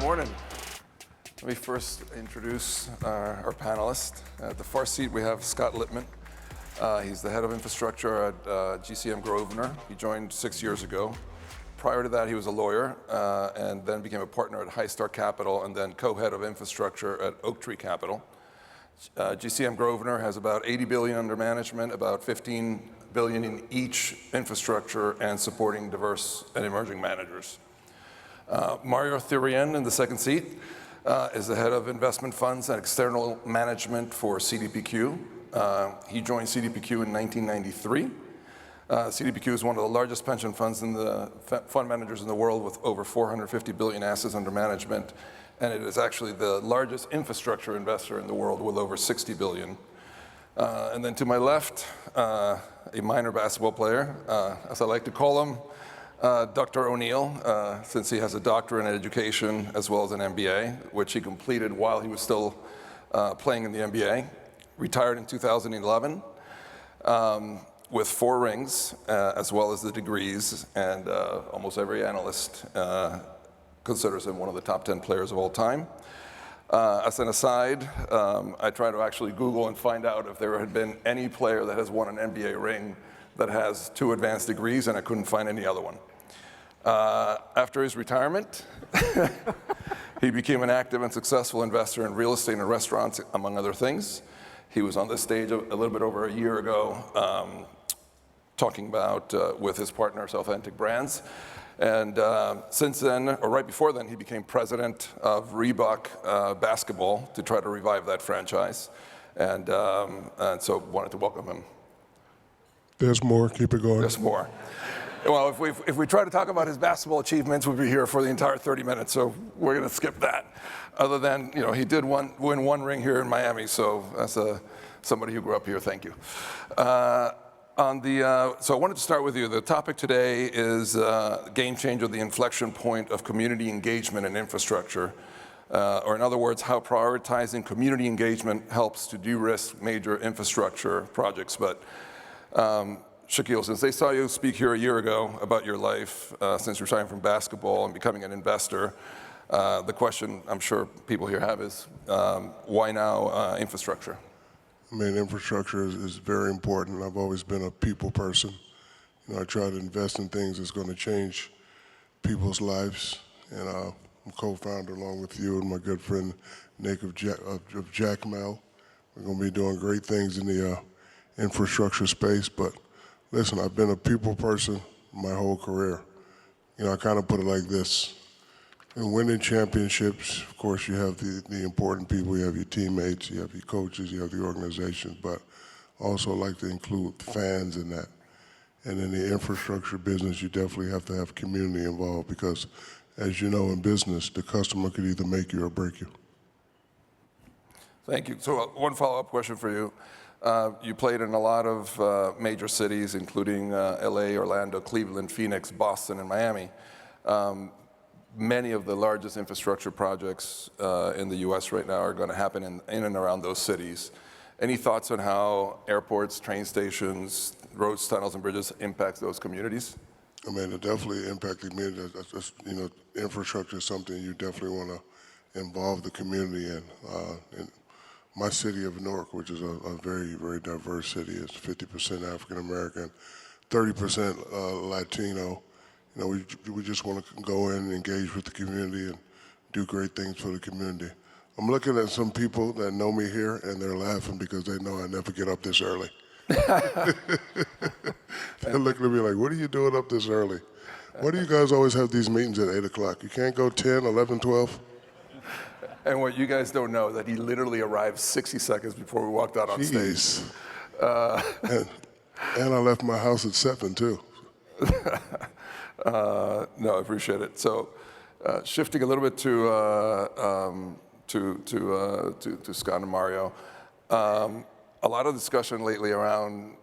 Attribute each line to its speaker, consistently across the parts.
Speaker 1: morning. Let me first introduce our panelists. At the far seat, we have Scott Litman. He's the head of infrastructure at GCM Grosvenor. He joined 6 years ago. Prior to that, he was a lawyer and then became a partner at High Star Capital and then co-head of infrastructure at Oak Tree Capital. GCM Grosvenor has about 80 billion under management, about 15 billion in each infrastructure and supporting diverse and emerging managers. Mario Therrien in the second seat is the head of investment funds and external management for CDPQ. He joined CDPQ in 1993. CDPQ is one of the largest pension funds in the fund managers in the world with over 450 billion assets under management. And it is actually the largest infrastructure investor in the world with over 60 billion. And then to my left, a minor basketball player, as I like to call him, Dr. O'Neal, since he has a doctorate in education as well as an MBA, which he completed while he was still playing in the NBA. Retired in 2011 with 4 rings, as well as the degrees, and almost every analyst considers him one of the top 10 players of all time. As an aside, I try to actually Google and find out if there had been any player that has won an NBA ring that has 2 advanced degrees, and I couldn't find any other one. After his retirement, he became an active and successful investor in real estate and restaurants, among other things. He was on this stage a little bit over a year ago talking about with his partner, Authentic Brands. And since then, or right before then, he became president of Reebok basketball to try to revive that franchise. And so wanted to welcome him.
Speaker 2: There's more, keep it going.
Speaker 1: There's more. Well, if we try to talk about his basketball achievements, we'll be here for the entire 30 minutes, so we're gonna skip that. Other than, you know, he did win 1 ring here in Miami, so as somebody who grew up here, thank you. So I wanted to start with you. The topic today is game changer, the inflection point of community engagement and infrastructure. Or in other words, how prioritizing community engagement helps to de-risk major infrastructure projects. But Shaquille, since they saw you speak here a year ago about your life since retiring from basketball and becoming an investor, the question I'm sure people here have is, why now infrastructure?
Speaker 2: I mean, infrastructure is very important. I've always been a people person. You know, I try to invest in things that's going to change people's lives. And I'm co-founder along with you and my good friend Nick of Jacmel. We're going to be doing great things in the infrastructure space. But listen, I've been a people person my whole career. You know, I kind of put it like this. In winning championships, of course, you have the important people. You have your teammates, you have your coaches, you have the organization, but also like to include fans in that. And in the infrastructure business, you definitely have to have community involved because, as you know, in business, the customer could either make you or break you.
Speaker 1: Thank you. So one follow-up question for you. You played in a lot of major cities, including LA, Orlando, Cleveland, Phoenix, Boston, and Miami. Many of the largest infrastructure projects in the US right now are going to happen in and around those cities. Any thoughts on how airports, train stations, roads, tunnels, and bridges impact those communities?
Speaker 2: I mean, it definitely impacts the community. You know, infrastructure is something you definitely want to involve the community in. In my city of Newark, which is a very, very diverse city, is 50% African American, 30% Latino. You know, we just want to go in and engage with the community and do great things for the community. I'm looking at some people that know me here, and they're laughing because they know I never get up this early. They're looking at me like, what are you doing up this early? Why do you guys always have these meetings at 8 o'clock? You can't go 10, 11, 12?
Speaker 1: And what you guys don't know, that he literally arrived 60 seconds before we walked out on stage.
Speaker 2: And I left my house at 7, too.
Speaker 1: No, I appreciate it. So, shifting a little bit to Scott and Mario, a lot of discussion lately around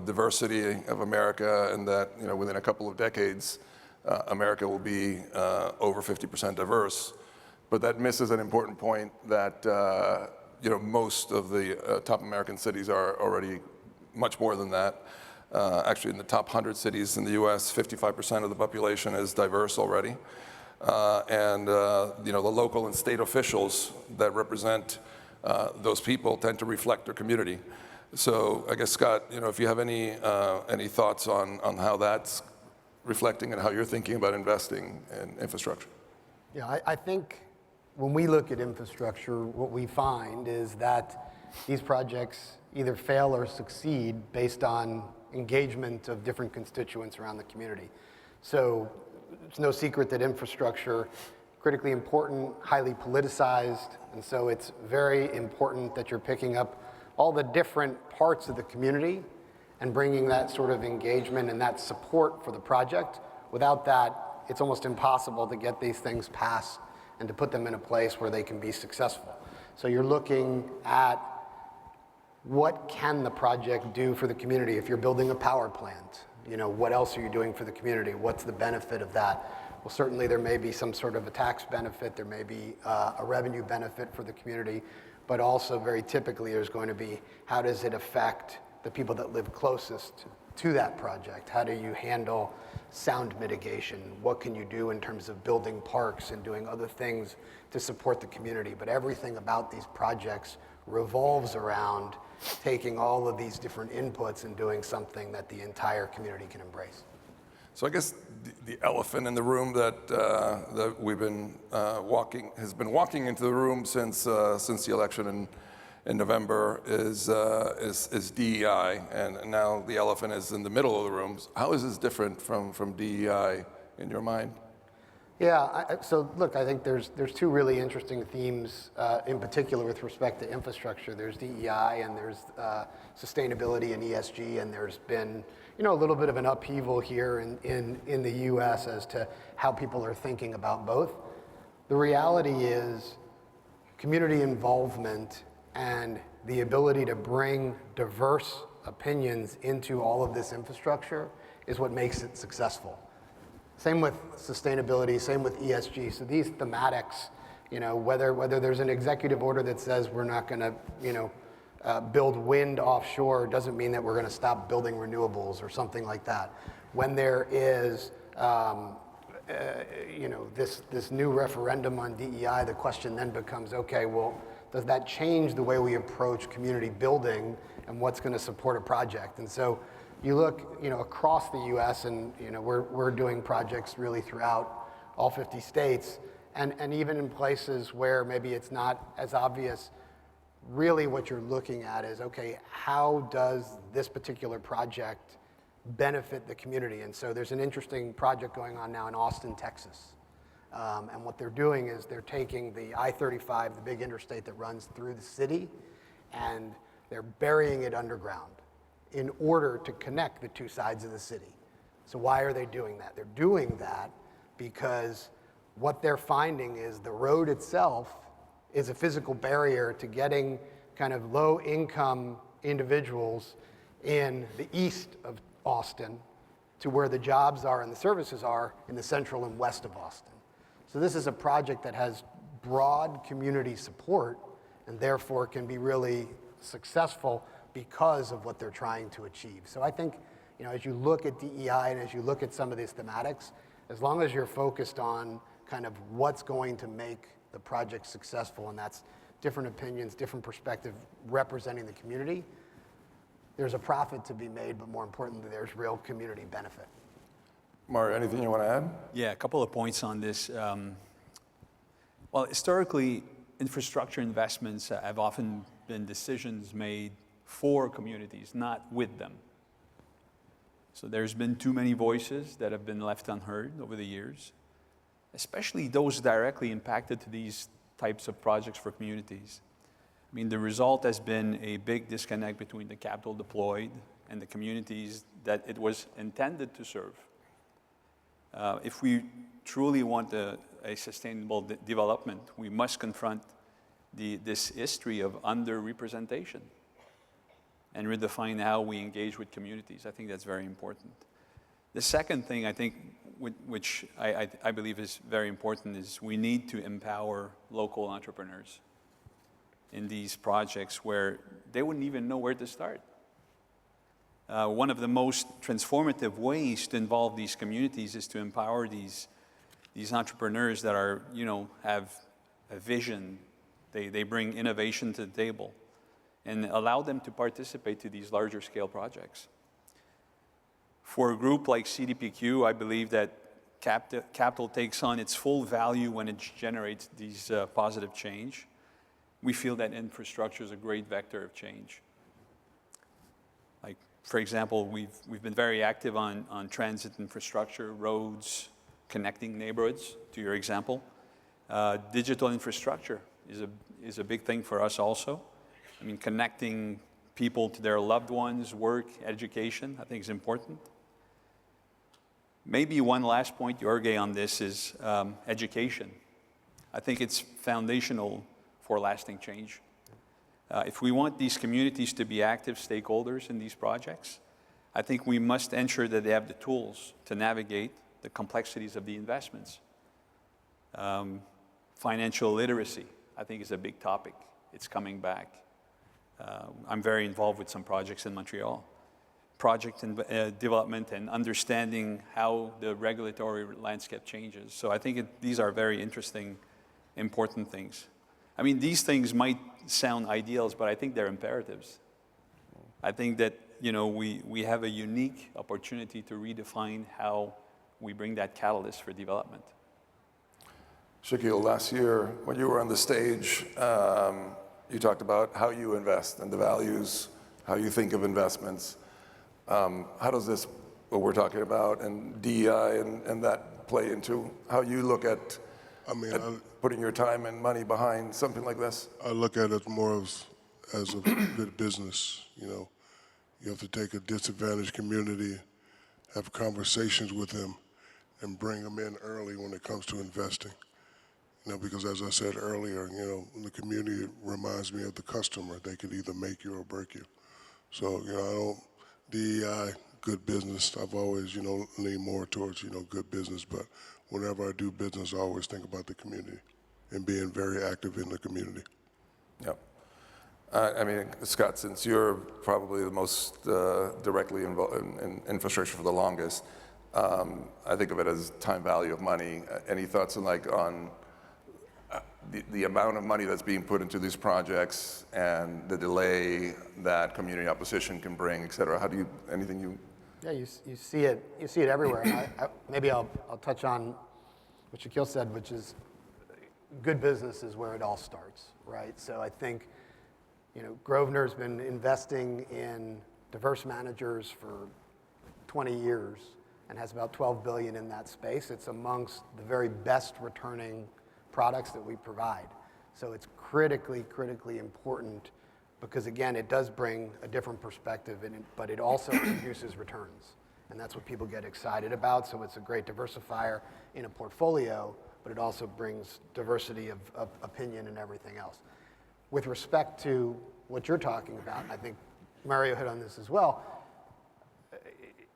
Speaker 1: diversity of America, and that within a couple of decades, America will be over 50% diverse. But that misses an important point that most of the top American cities are already much more than that. Actually, in the top 100 cities in the U.S., 55% of the population is diverse already. and the local and state officials that represent those people tend to reflect their community. So I guess, Scott, if you have any thoughts on how that's reflecting and how you're thinking about investing in infrastructure.
Speaker 3: Yeah, I think when we look at infrastructure, what we find is that these projects either fail or succeed based on engagement of different constituents around the community. So it's no secret that infrastructure, critically important, highly politicized, and so it's very important that you're picking up all the different parts of the community and bringing that sort of engagement and that support for the project. Without that, it's almost impossible to get these things passed and to put them in a place where they can be successful. So you're looking at what can the project do for the community? If you're building a power plant, what else are you doing for the community? What's the benefit of that? Well, certainly there may be some sort of a tax benefit, there may be a revenue benefit for the community, but also very typically there's going to be, how does it affect the people that live closest to that project? How do you handle sound mitigation? What can you do in terms of building parks and doing other things to support the community? But everything about these projects revolves around taking all of these different inputs and doing something that the entire community can embrace.
Speaker 1: So I guess the elephant in the room that we've been has been walking into the room since the election in November is DEI, and now the elephant is in the middle of the room. How is this different from DEI in your mind?
Speaker 3: Yeah, so look, I think there's two really interesting themes in particular with respect to infrastructure. There's DEI and there's sustainability and ESG, and there's been a little bit of an upheaval here in the U.S. as to how people are thinking about both. The reality is community involvement and the ability to bring diverse opinions into all of this infrastructure is what makes it successful. Same with sustainability, same with ESG. So these thematics, whether there's an executive order that says we're not going to, build wind offshore, doesn't mean that we're going to stop building renewables or something like that. When there is, this new referendum on DEI, the question then becomes, okay, well, does that change the way we approach community building and what's going to support a project? And so you look, across the U.S. and, we're doing projects really throughout all 50 states, and even in places where maybe it's not as obvious, really what you're looking at is, okay, how does this particular project benefit the community? And so there's an interesting project going on now in Austin, Texas. And what they're doing is they're taking the I-35, the big interstate that runs through the city, and they're burying it underground in order to connect the two sides of the city. So why are they doing that? They're doing that because what they're finding is the road itself is a physical barrier to getting kind of low-income individuals in the east of Austin to where the jobs are and the services are in the central and west of Austin. So this is a project that has broad community support and therefore can be really successful because of what they're trying to achieve. So I think, as you look at DEI and as you look at some of these thematics, as long as you're focused on kind of what's going to make the project successful, and that's different opinions, different perspective representing the community, there's a profit to be made, but more importantly, there's real community benefit.
Speaker 1: Mora, anything you want to add?
Speaker 4: Yeah, a couple of points on this. Well, historically, infrastructure investments have often been decisions made for communities, not with them. So there's been too many voices that have been left unheard over the years, especially those directly impacted to these types of projects for communities. I mean, the result has been a big disconnect between the capital deployed and the communities that it was intended to serve. If we truly want a sustainable development, we must confront this history of underrepresentation and redefine how we engage with communities. I think that's very important. The second thing I think, which I believe is very important, is we need to empower local entrepreneurs in these projects where they wouldn't even know where to start. One of the most transformative ways to involve these communities is to empower these these entrepreneurs that are, have a vision, they bring innovation to the table, and allow them to participate to these larger scale projects. For a group like CDPQ, I believe that capital takes on its full value when it generates these positive change. We feel that infrastructure is a great vector of change. Like, for example, we've been very active on transit infrastructure, roads, connecting neighborhoods, to your example. Digital infrastructure is a big thing for us also. I mean, connecting people to their loved ones, work, education, I think is important. Maybe one last point, Jorge, on this is education. I think it's foundational for lasting change. If we want these communities to be active stakeholders in these projects, I think we must ensure that they have the tools to navigate the complexities of the investments. Financial literacy, I think, is a big topic. It's coming back. I'm very involved with some projects in Montreal. Project development and understanding how the regulatory landscape changes. So I think these are very interesting, important things. I mean, these things might sound ideals, but I think they're imperatives. I think that, we have a unique opportunity to redefine how we bring that catalyst for development.
Speaker 1: Shaquille, last year, when you were on the stage, you talked about how you invest and the values, how you think of investments. How does this, what we're talking about, and DEI and that play into how you look at, putting your time and money behind something like this?
Speaker 2: I look at it more as a good business. You have to take a disadvantaged community, have conversations with them, and bring them in early when it comes to investing. Because as I said earlier, the community reminds me of the customer. They can either make you or break you. So, DEI, good business. I've always, leaned more towards, good business. But whenever I do business, I always think about the community and being very active in the community.
Speaker 1: Yep. I mean, Scott, since you're probably the most directly involved in infrastructure for the longest, I think of it as time value of money. Any thoughts on the amount of money that's being put into these projects and the delay that community opposition can bring, et cetera? Anything you?
Speaker 3: Yeah, you see it everywhere. And maybe I'll touch on what Shaquille said, which is good business is where it all starts, right? So I think, Grosvenor's been investing in diverse managers for 20 years and has about 12 billion in that space. It's amongst the very best returning products that we provide. So it's critically important because, again, it does bring a different perspective, but it also produces returns. And that's what people get excited about. So it's a great diversifier in a portfolio, but it also brings diversity of opinion and everything else. With respect to what you're talking about, and I think Mario hit on this as well,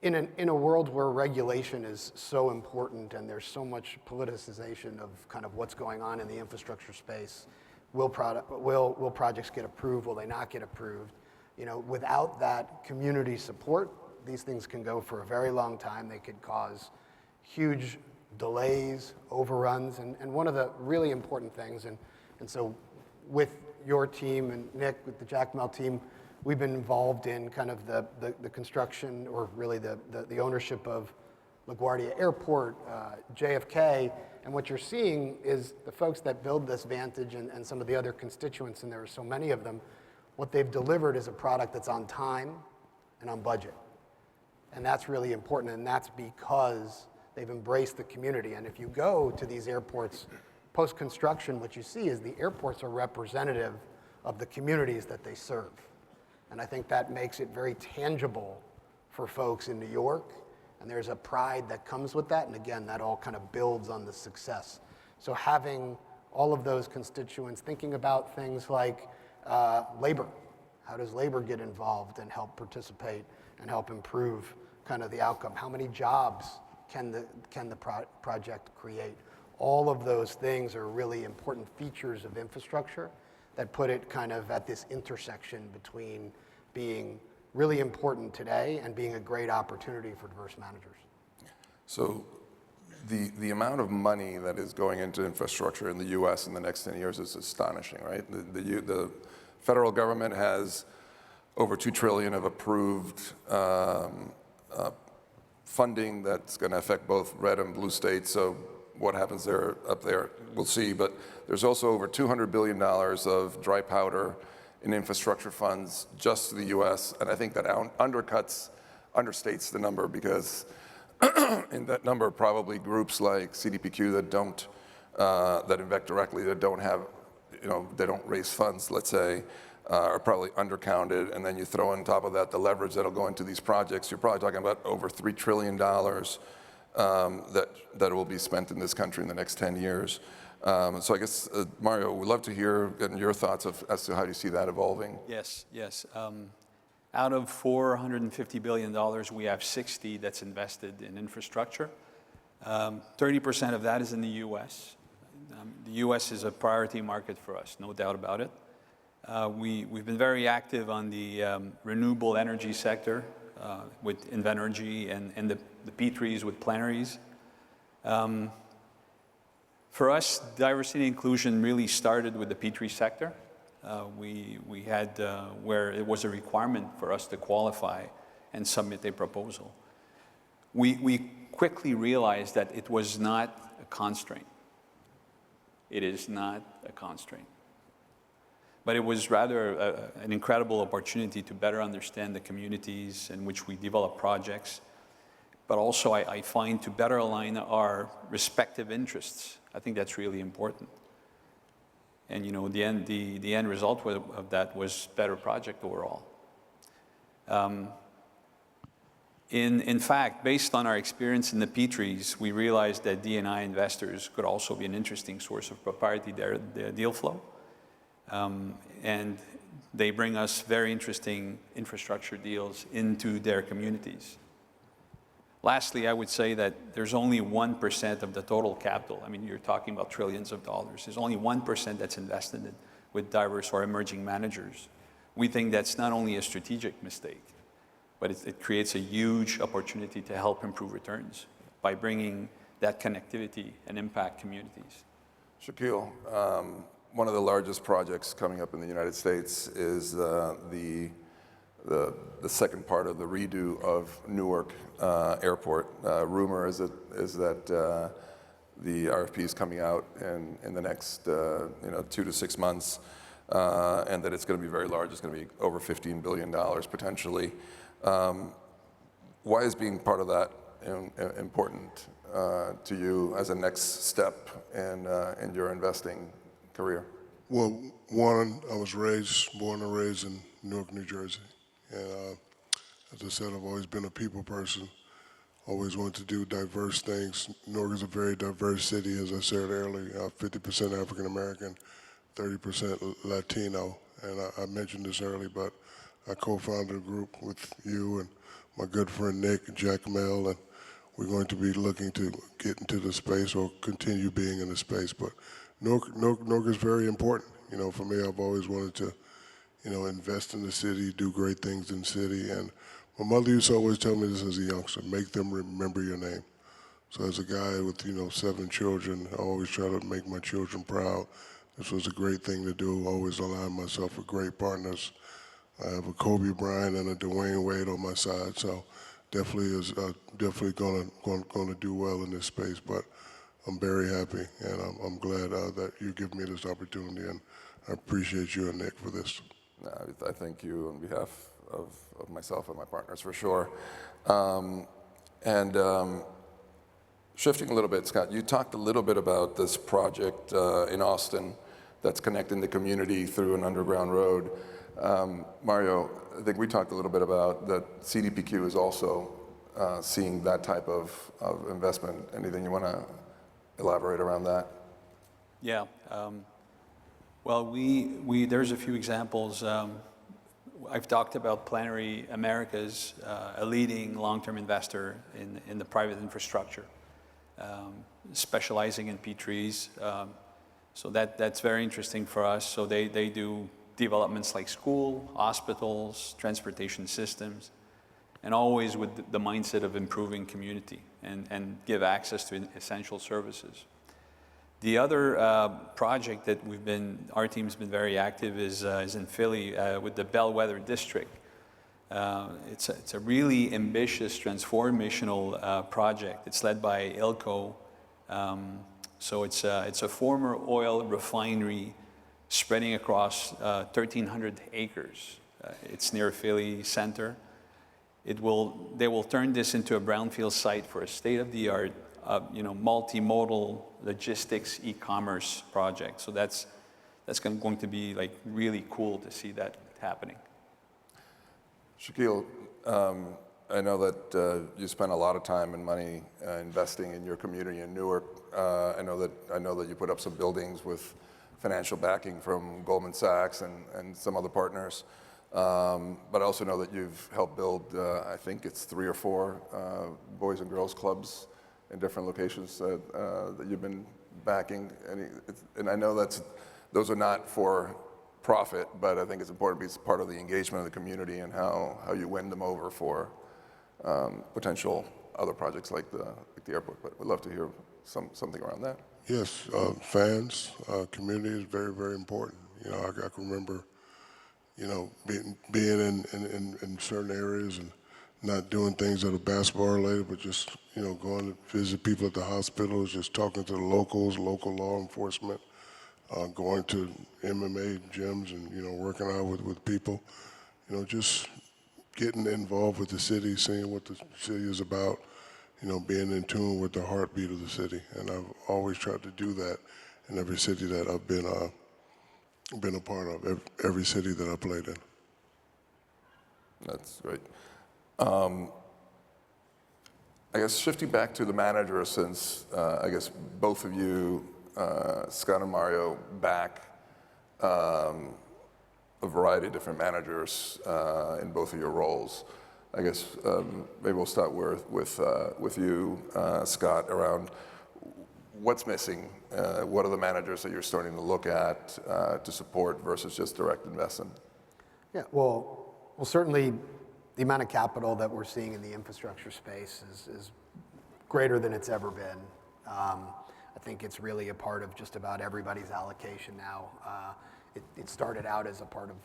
Speaker 3: in a world where regulation is so important and there's so much politicization of kind of what's going on in the infrastructure space, will projects get approved? Will they not get approved? Without that community support, these things can go for a very long time. They could cause huge delays, overruns, and one of the really important things, and so with your team and Nick, with the Jacmel team, we've been involved in kind of the construction, or really the ownership of LaGuardia Airport, JFK, and what you're seeing is the folks that build this Vantage and some of the other constituents, and there are so many of them, what they've delivered is a product that's on time and on budget. And that's really important, and that's because they've embraced the community. And if you go to these airports post-construction, what you see is the airports are representative of the communities that they serve. And I think that makes it very tangible for folks in New York, and there's a pride that comes with that, and again, that all kind of builds on the success. So having all of those constituents thinking about things like labor, how does labor get involved and help participate and help improve kind of the outcome? How many jobs can the project create? All of those things are really important features of infrastructure that put it kind of at this intersection between being really important today and being a great opportunity for diverse managers.
Speaker 1: So the amount of money that is going into infrastructure in the U.S. in the next 10 years is astonishing, right? The federal government has over $2 trillion of approved funding that's going to affect both red and blue states. So what happens there up there, we'll see. But there's also over $200 billion of dry powder in infrastructure funds just to the U.S. And I think that understates the number, because in that number, probably groups like CDPQ that don't, that invest directly, that don't have, they don't raise funds, let's say, are probably undercounted. And then you throw on top of that the leverage that'll go into these projects. You're probably talking about over $3 trillion that will be spent in this country in the next 10 years. So I guess, Mario, we'd love to hear your thoughts as to how you see that evolving.
Speaker 4: Yes. Out of $450 billion, we have 60 that's invested in infrastructure. 30% of that is in the U.S. The U.S. is a priority market for us, no doubt about it. We've been very active on the renewable energy sector with Invenergy and the P3s with plenaries. For us, diversity and inclusion really started with the P3 sector. We had where it was a requirement for us to qualify and submit a proposal. We quickly realized that it was not a constraint. It is not a constraint. But it was rather an incredible opportunity to better understand the communities in which we develop projects, but also I find to better align our respective interests. I think that's really important. And the end result of that was better project overall. In fact, based on our experience in the P3s, we realized that D&I investors could also be an interesting source of proprietary deal flow. And they bring us very interesting infrastructure deals into their communities. Lastly, I would say that there's only 1% of the total capital. I mean, you're talking about trillions of dollars. There's only 1% that's invested with diverse or emerging managers. We think that's not only a strategic mistake, but it creates a huge opportunity to help improve returns by bringing that connectivity and impact communities.
Speaker 1: Shaquille, one of the largest projects coming up in the United States is the second part of the redo of Newark Airport. Rumor is that the RFP is coming out in the next 2 to 6 months, and that it's going to be very large. It's going to be over $15 billion potentially. Why is being part of that important to you as a next step in your investing career?
Speaker 2: Well, one, I was born and raised in Newark, New Jersey. And as I said, I've always been a people person, always wanted to do diverse things. Newark is a very diverse city, as I said earlier, 50% African American, 30% Latino. And I mentioned this earlier, but I co-founded a group with you and my good friend Nick and Jacmel, and we're going to be looking to get into the space or continue being in the space. But Newark is very important. For me, I've always wanted to invest in the city, do great things in the city. And my mother used to always tell me this as a youngster: make them remember your name. So as a guy with 7 children, I always try to make my children proud. This was a great thing to do. Always align myself with great partners. I have a Kobe Bryant and a Dwayne Wade on my side, so definitely going to do well in this space. But I'm very happy, and I'm glad that you give me this opportunity, and I appreciate you and Nick for this.
Speaker 1: I thank you on behalf of myself and my partners for sure. Shifting a little bit, Scott, you talked a little bit about this project in Austin that's connecting the community through an underground road. Mario, I think we talked a little bit about that CDPQ is also seeing that type of investment. Anything you want to elaborate around that?
Speaker 4: Yeah. Well, there's a few examples. I've talked about Plenary Americas, a leading long-term investor in the private infrastructure, specializing in P3s. So that's very interesting for us. So they do developments like school, hospitals, transportation systems, and always with the mindset of improving community and give access to essential services. The other project that our team's been very active is in Philly with the Bellwether District. It's a really ambitious, transformational project. It's led by ILCO. So it's a former oil refinery spreading across 1,300 acres. It's near Philly Center. They will turn this into a brownfield site for a state-of-the-art, multimodal logistics e-commerce project. So that's going to be like really cool to see that happening.
Speaker 1: Shaquille, I know that you spent a lot of time and money investing in your community in Newark. I know that you put up some buildings with financial backing from Goldman Sachs and some other partners. But I also know that you've helped build, I think it's 3 or 4 boys and girls clubs in different locations that you've been backing. And I know those are not for profit, but I think it's important to be part of the engagement of the community and how you win them over for potential other projects like the airport. But we'd love to hear something around that.
Speaker 2: Yes, fans, community is very, very important. I can remember, being in certain areas and not doing things that are basketball related, but just, going to visit people at the hospitals, just talking to the locals, local law enforcement, going to MMA gyms and, working out with people, just getting involved with the city, seeing what the city is about, being in tune with the heartbeat of the city. And I've always tried to do that in every city that I've been a part of, every city that I played in.
Speaker 1: That's great. I guess shifting back to the manager, since I guess both of you, Scott and Mario, back a variety of different managers in both of your roles. I guess maybe we'll start with you, Scott, around what's missing. What are the managers that you're starting to look at to support versus just direct investment?
Speaker 3: Yeah, well, certainly the amount of capital that we're seeing in the infrastructure space is greater than it's ever been. I think it's really a part of just about everybody's allocation now. It started out as a part of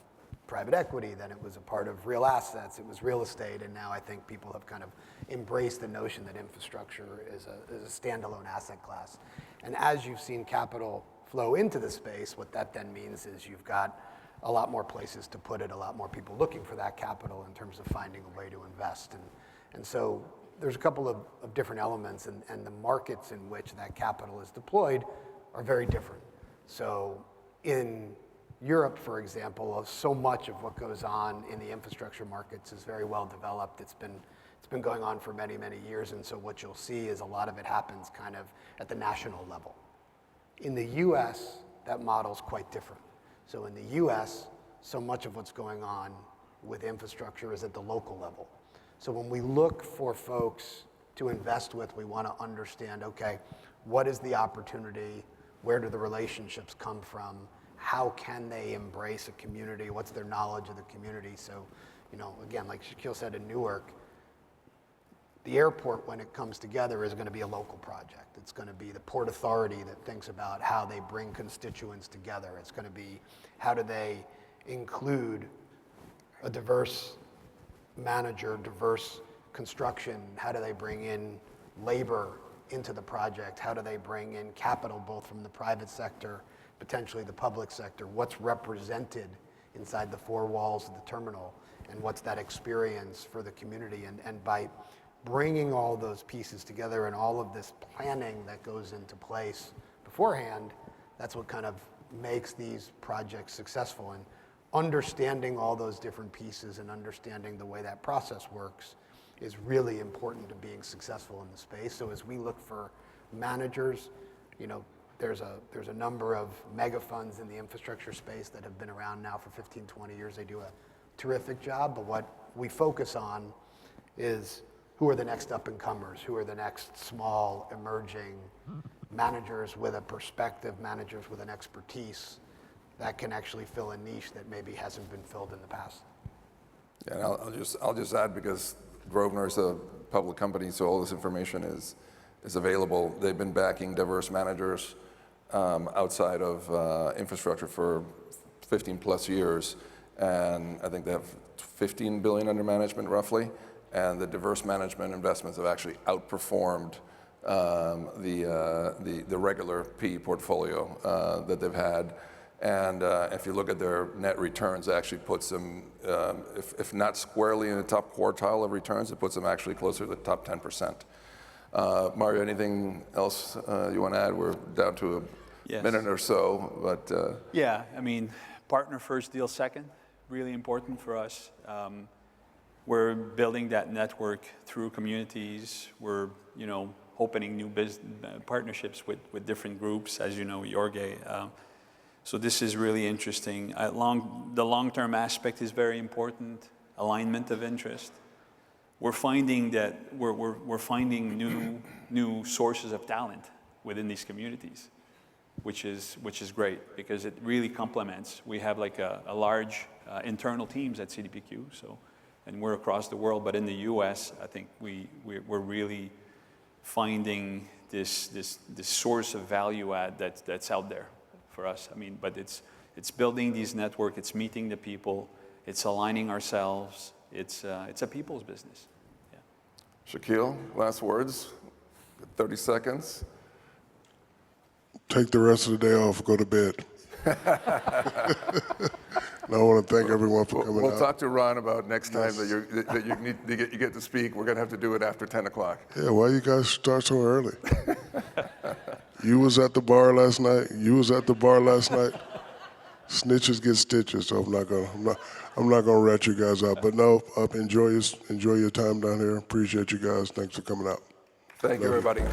Speaker 3: private equity, then it was a part of real assets, it was real estate, and now I think people have kind of embraced the notion that infrastructure is a standalone asset class. And as you've seen capital flow into the space, what that then means is you've got a lot more places to put it, a lot more people looking for that capital in terms of finding a way to invest. And so there's a couple of different elements, and the markets in which that capital is deployed are very different. So in Europe, for example, so much of what goes on in the infrastructure markets is very well developed. It's been going on for many, many years, and so what you'll see is a lot of it happens kind of at the national level. In the US, that model's quite different. So in the US, so much of what's going on with infrastructure is at the local level. So when we look for folks to invest with, we want to understand, okay, what is the opportunity? Where do the relationships come from? How can they embrace a community? What's their knowledge of the community? So, again, like Shaquille said in Newark, the airport, when it comes together, is going to be a local project. It's going to be the Port Authority that thinks about how they bring constituents together. It's going to be how do they include a diverse manager, diverse construction? How do they bring in labor into the project? How do they bring in capital, both from the private sector, potentially the public sector? What's represented inside the 4 walls of the terminal? And what's that experience for the community? And by bringing all those pieces together and all of this planning that goes into place beforehand, that's what kind of makes these projects successful. And understanding all those different pieces and understanding the way that process works is really important to being successful in the space. So as we look for managers, there's a number of mega funds in the infrastructure space that have been around now for 15, 20 years. They do a terrific job, but what we focus on is who are the next up-and-comers, who are the next small, emerging managers with a perspective, managers with an expertise that can actually fill a niche that maybe hasn't been filled in the past.
Speaker 1: Yeah, and I'll just add, because Grosvenor is a public company, so all this information is available. They've been backing diverse managers outside of infrastructure for 15 plus years, and I think they have 15 billion under management roughly, and the diverse management investments have actually outperformed the regular PE portfolio that they've had. And if you look at their net returns, it actually puts them, if not squarely in the top quartile of returns, it puts them actually closer to the top 10%. Mario, anything else you want to add? We're down to a minute or so, but.
Speaker 4: Yeah, I mean, partner first, deal second, really important for us. We're building that network through communities. We're, opening new partnerships with different groups, as you know, Jorge. So this is really interesting. The long-term aspect is very important. Alignment of interest. We're finding that we're finding new sources of talent within these communities, which is great because it really complements. We have like a large internal teams at CDPQ, and we're across the world. But in the U.S., I think we're really finding this source of value add that's out there for us. I mean, but it's building these networks, it's meeting the people, it's aligning ourselves. It's a people's business. Yeah.
Speaker 1: Shaquille, last words, 30 seconds.
Speaker 2: Take the rest of the day off, go to bed. And I want to thank everyone for coming out.
Speaker 1: We'll talk to Ron about next time that you get to speak. We're going to have to do it after 10 o'clock.
Speaker 2: Yeah, why you guys start so early? You was at the bar last night. Snitches get stitches, so I'm not gonna rat you guys out. But no, enjoy your time down here. Appreciate you guys. Thanks for coming out.
Speaker 1: Thank you, everybody.